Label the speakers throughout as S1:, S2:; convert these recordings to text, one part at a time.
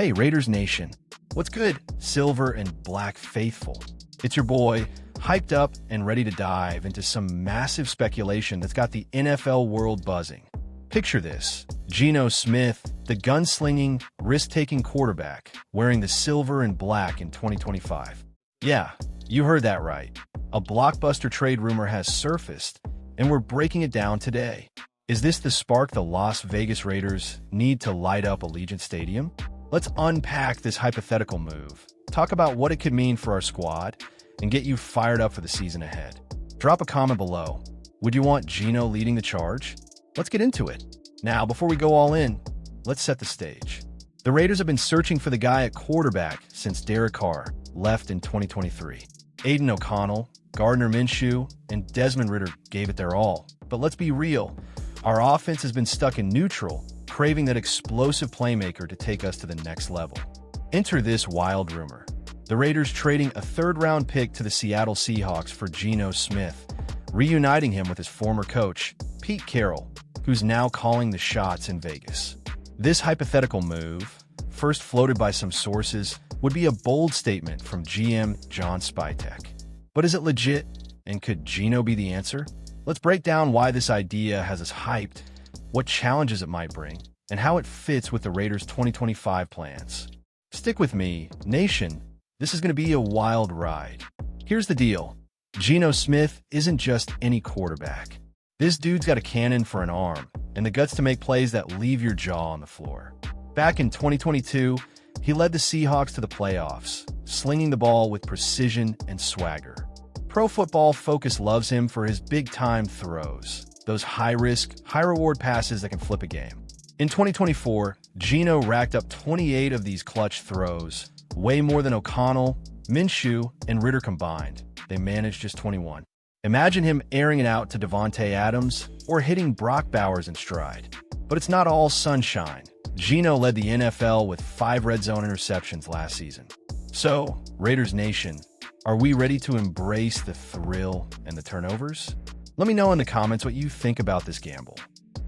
S1: Hey, Raiders Nation. What's good, Silver and Black Faithful? It's your boy, hyped up and ready to dive into some massive speculation that's got the NFL world buzzing. Picture this: Gino Smith, the gunslinging, risk-taking quarterback, wearing the silver and black in 2025. Yeah, you heard that right. A blockbuster trade rumor has surfaced, and we're breaking it down today. Is this the spark the Las Vegas Raiders need to light up Allegiant Stadium? Let's unpack this hypothetical move, talk about what it could mean for our squad, and get you fired up for the season ahead. Drop a comment below. Would you want Gino leading the charge? Let's get into it. Now, before we go all in, let's set the stage. The Raiders have been searching for the guy at quarterback since Derek Carr left in 2023. Aiden O'Connell, Gardner Minshew, and Desmond Ridder gave it their all. But let's be real, our offense has been stuck in neutral, craving that explosive playmaker to take us to the next level. Enter this wild rumor: the Raiders trading a third-round pick to the Seattle Seahawks for Gino Smith, reuniting him with his former coach, Pete Carroll, who's now calling the shots in Vegas. This hypothetical move, first floated by some sources, would be a bold statement from GM John Spytek. But is it legit? And could Gino be the answer? Let's break down why this idea has us hyped, what challenges it might bring, and how it fits with the Raiders' 2025 plans. Stick with me, Nation. This is going to be a wild ride. Here's the deal: Gino Smith isn't just any quarterback. This dude's got a cannon for an arm and the guts to make plays that leave your jaw on the floor. Back in 2022, he led the Seahawks to the playoffs, slinging the ball with precision and swagger. Pro Football Focus loves him for his big-time throws, those high-risk, high-reward passes that can flip a game. In 2024, Gino racked up 28 of these clutch throws, way more than O'Connell, Minshew, and Ridder combined. They managed just 21. Imagine him airing it out to Davante Adams or hitting Brock Bowers in stride. But it's not all sunshine. Gino led the NFL with 5 red zone interceptions last season. So, Raiders Nation, are we ready to embrace the thrill and the turnovers? Let me know in the comments what you think about this gamble.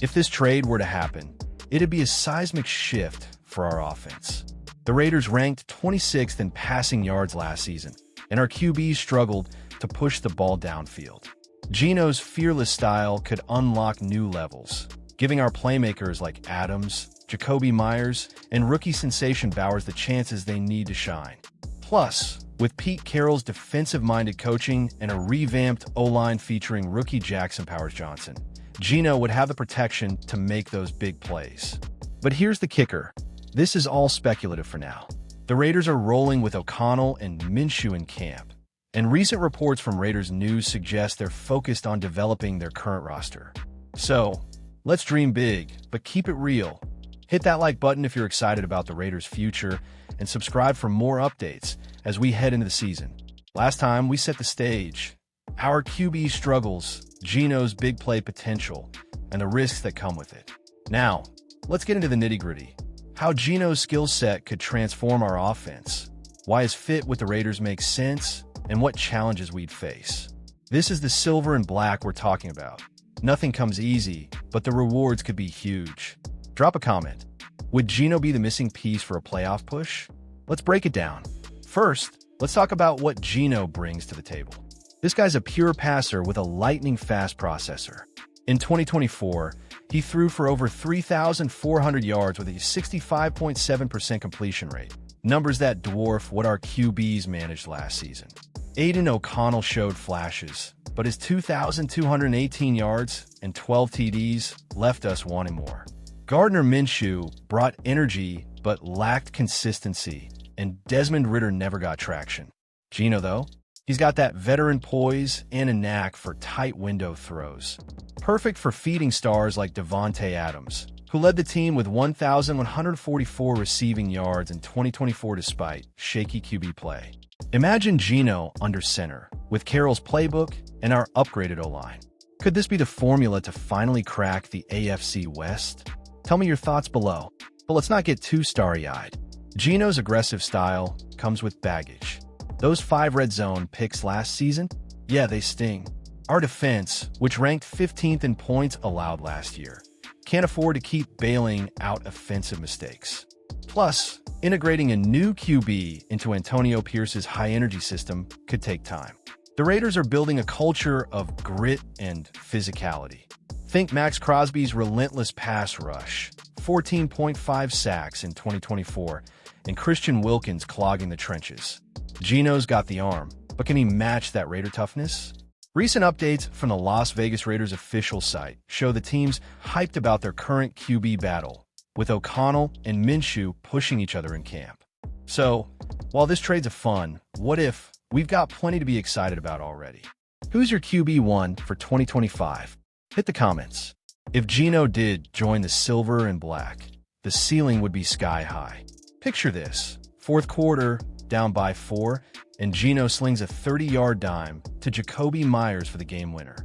S1: If this trade were to happen, it'd be a seismic shift for our offense. The Raiders ranked 26th in passing yards last season, and our QBs struggled to push the ball downfield. Gino's fearless style could unlock new levels, giving our playmakers like Adams, Jacoby Myers, and rookie sensation Bowers the chances they need to shine. Plus, with Pete Carroll's defensive-minded coaching and a revamped O-line featuring rookie Jackson Powers-Johnson, Gino would have the protection to make those big plays. But here's the kicker: this is all speculative for now. The Raiders are rolling with O'Connell and Minshew in camp, and recent reports from Raiders News suggest they're focused on developing their current roster. So, let's dream big, but keep it real. Hit that like button if you're excited about the Raiders' future, and subscribe for more updates as we head into the season. Last time, we set the stage. Our QB struggles, Gino's big play potential, and the risks that come with it. Now, let's get into the nitty-gritty. How Gino's skill set could transform our offense, why his fit with the Raiders makes sense, and what challenges we'd face. This is the silver and black we're talking about. Nothing comes easy, but the rewards could be huge. Drop a comment. Would Gino be the missing piece for a playoff push? Let's break it down. First, let's talk about what Gino brings to the table. This guy's a pure passer with a lightning-fast processor. In 2024, he threw for over 3,400 yards with a 65.7% completion rate, numbers that dwarf what our QBs managed last season. Aiden O'Connell showed flashes, but his 2,218 yards and 12 TDs left us wanting more. Gardner Minshew brought energy but lacked consistency, and Desmond Ridder never got traction. Gino, though, he's got that veteran poise and a knack for tight window throws. Perfect for feeding stars like Davante Adams, who led the team with 1,144 receiving yards in 2024 despite shaky QB play. Imagine Gino under center, with Carroll's playbook and our upgraded O-line. Could this be the formula to finally crack the AFC West? Tell me your thoughts below, but let's not get too starry-eyed. Gino's aggressive style comes with baggage. Those 5 red zone picks last season? Yeah, they sting. Our defense, which ranked 15th in points allowed last year, can't afford to keep bailing out offensive mistakes. Plus, integrating a new QB into Antonio Pierce's high-energy system could take time. The Raiders are building a culture of grit and physicality. Think Max Crosby's relentless pass rush, 14.5 sacks in 2024, and Christian Wilkins clogging the trenches. Gino's got the arm, but can he match that Raider toughness? Recent updates from the Las Vegas Raiders official site show the team's hyped about their current QB battle, with O'Connell and Minshew pushing each other in camp. So, while this trade's a fun, what if, we've got plenty to be excited about already. Who's your QB1 for 2025? Hit the comments. If Gino did join the silver and black, the ceiling would be sky high. Picture this, fourth quarter, down by 4, and Gino slings a 30-yard dime to Jacoby Myers for the game winner.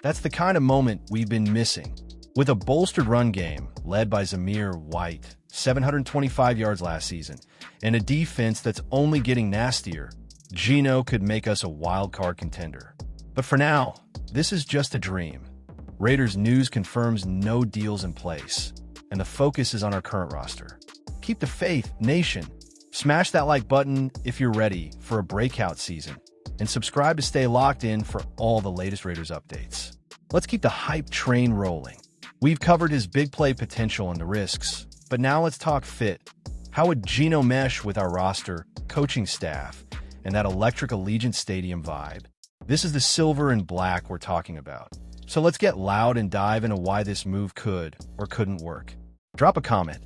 S1: That's the kind of moment we've been missing. With a bolstered run game led by Zamir White, 725 yards last season, and a defense that's only getting nastier, Gino could make us a wild-card contender. But for now, this is just a dream. Raiders news confirms no deals in place, and the focus is on our current roster. Keep the faith, nation. Smash that like button if you're ready for a breakout season, and subscribe to stay locked in for all the latest Raiders updates. Let's keep the hype train rolling. We've covered his big play potential and the risks, but now let's talk fit. How would Gino mesh with our roster, coaching staff, and that electric Allegiant Stadium vibe? This is the silver and black we're talking about. So let's get loud and dive into why this move could or couldn't work. Drop a comment.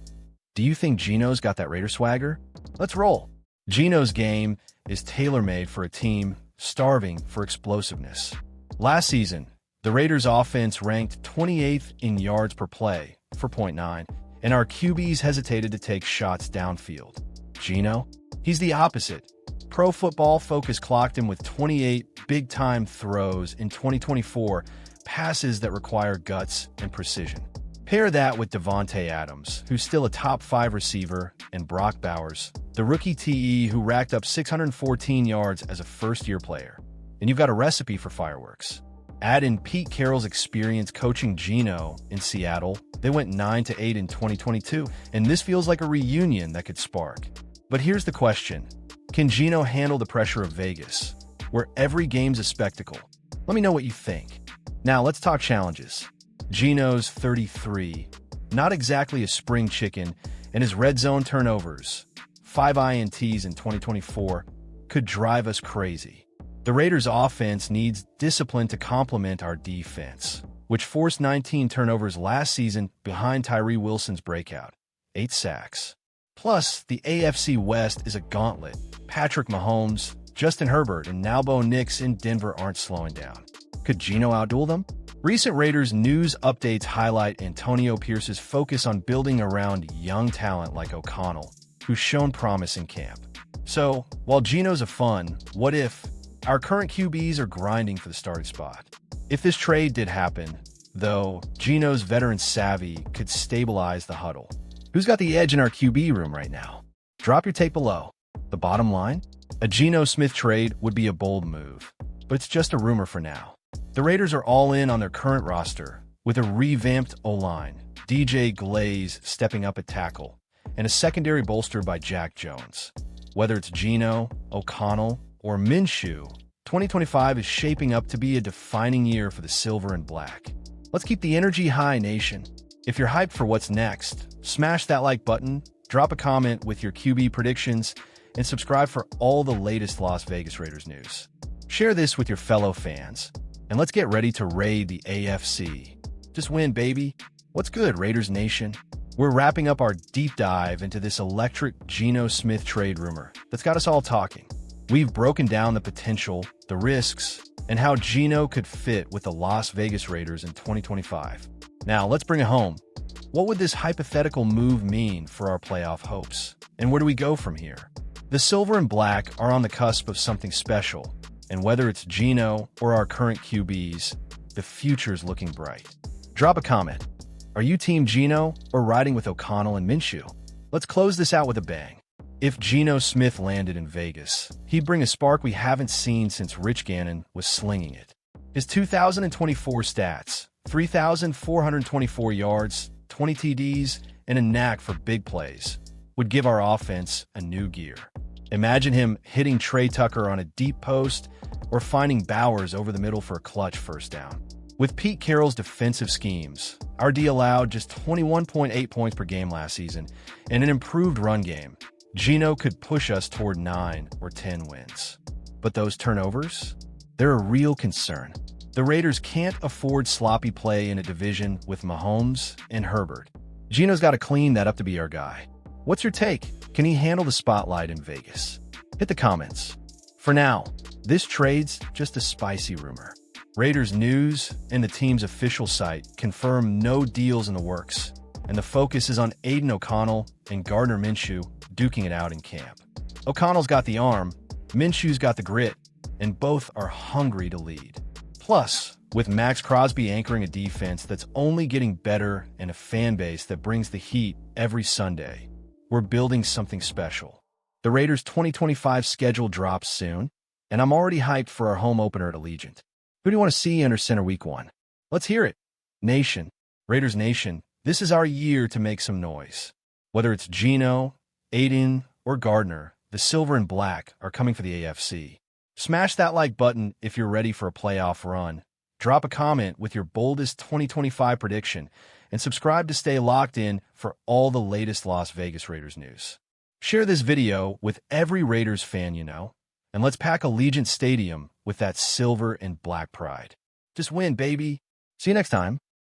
S1: Do you think Gino's got that Raider swagger? Let's roll. Gino's game is tailor-made for a team starving for explosiveness. Last season, the Raiders' offense ranked 28th in yards per play for .9, and our QBs hesitated to take shots downfield. Gino? He's the opposite. Pro Football Focus clocked him with 28 big-time throws in 2024, passes that require guts and precision. Pair that with Devontae Adams, who's still a top 5 receiver, and Brock Bowers, the rookie TE who racked up 614 yards as a first-year player. And you've got a recipe for fireworks. Add in Pete Carroll's experience coaching Gino in Seattle. They went 9-8 in 2022, and this feels like a reunion that could spark. But here's the question. Can Gino handle the pressure of Vegas, where every game's a spectacle? Let me know what you think. Now, let's talk challenges. Gino's 33, not exactly a spring chicken, and his red zone turnovers, 5 INTs in 2024, could drive us crazy. The Raiders' offense needs discipline to complement our defense, which forced 19 turnovers last season behind Tyree Wilson's breakout, 8 sacks. Plus, the AFC West is a gauntlet. Patrick Mahomes, Justin Herbert, and now Bo Nix in Denver aren't slowing down. Could Gino outduel them? Recent Raiders news updates highlight Antonio Pierce's focus on building around young talent like O'Connell, who's shown promise in camp. So, while Gino's a fun, what if, our current QBs are grinding for the starting spot. If this trade did happen, though, Gino's veteran savvy could stabilize the huddle. Who's got the edge in our QB room right now? Drop your take below. The bottom line? A Gino Smith trade would be a bold move, but it's just a rumor for now. The Raiders are all in on their current roster, with a revamped O-line, DJ Glaze stepping up at tackle, and a secondary bolstered by Jack Jones. Whether it's Gino, O'Connell, or Minshew, 2025 is shaping up to be a defining year for the silver and black. Let's keep the energy high, nation. If you're hyped for what's next, smash that like button, drop a comment with your QB predictions, and subscribe for all the latest Las Vegas Raiders news. Share this with your fellow fans, and let's get ready to raid the AFC. Just win, baby. What's good, Raiders Nation? We're wrapping up our deep dive into this electric Gino Smith trade rumor that's got us all talking. We've broken down the potential, the risks, and how Gino could fit with the Las Vegas Raiders in 2025. Now, let's bring it home. What would this hypothetical move mean for our playoff hopes? And where do we go from here? The silver and black are on the cusp of something special, and whether it's Gino or our current QBs, the future's looking bright. Drop a comment. Are you Team Gino or riding with O'Connell and Minshew? Let's close this out with a bang. If Gino Smith landed in Vegas, he'd bring a spark we haven't seen since Rich Gannon was slinging it. His 2024 stats, 3,424 yards, 20 TDs, and a knack for big plays, would would give our offense a new gear. Imagine him hitting Trey Tucker on a deep post or finding Bowers over the middle for a clutch first down. With Pete Carroll's defensive schemes, our D allowed just 21.8 points per game last season, and an improved run game. Gino could push us toward 9 or 10 wins. But those turnovers? They're a real concern. The Raiders can't afford sloppy play in a division with Mahomes and Herbert. Gino's got to clean that up to be our guy. What's your take? Can he handle the spotlight in Vegas? Hit the comments. For now, this trade's just a spicy rumor. Raiders news and the team's official site confirm no deals in the works, and the focus is on Aiden O'Connell and Gardner Minshew duking it out in camp. O'Connell's got the arm, Minshew's got the grit, and both are hungry to lead. Plus, with Max Crosby anchoring a defense that's only getting better and a fan base that brings the heat every Sunday, we're building something special. The Raiders' 2025 schedule drops soon, and I'm already hyped for our home opener at Allegiant. Who do you want to see under center week 1? Let's hear it. Nation, Raiders Nation, this is our year to make some noise. Whether it's Gino, Aiden, or Gardner, the silver and black are coming for the AFC. Smash that like button if you're ready for a playoff run. Drop a comment with your boldest 2025 prediction, and subscribe to stay locked in for all the latest Las Vegas Raiders news. Share this video with every Raiders fan you know, and let's pack Allegiant Stadium with that silver and black pride. Just win, baby. See you next time.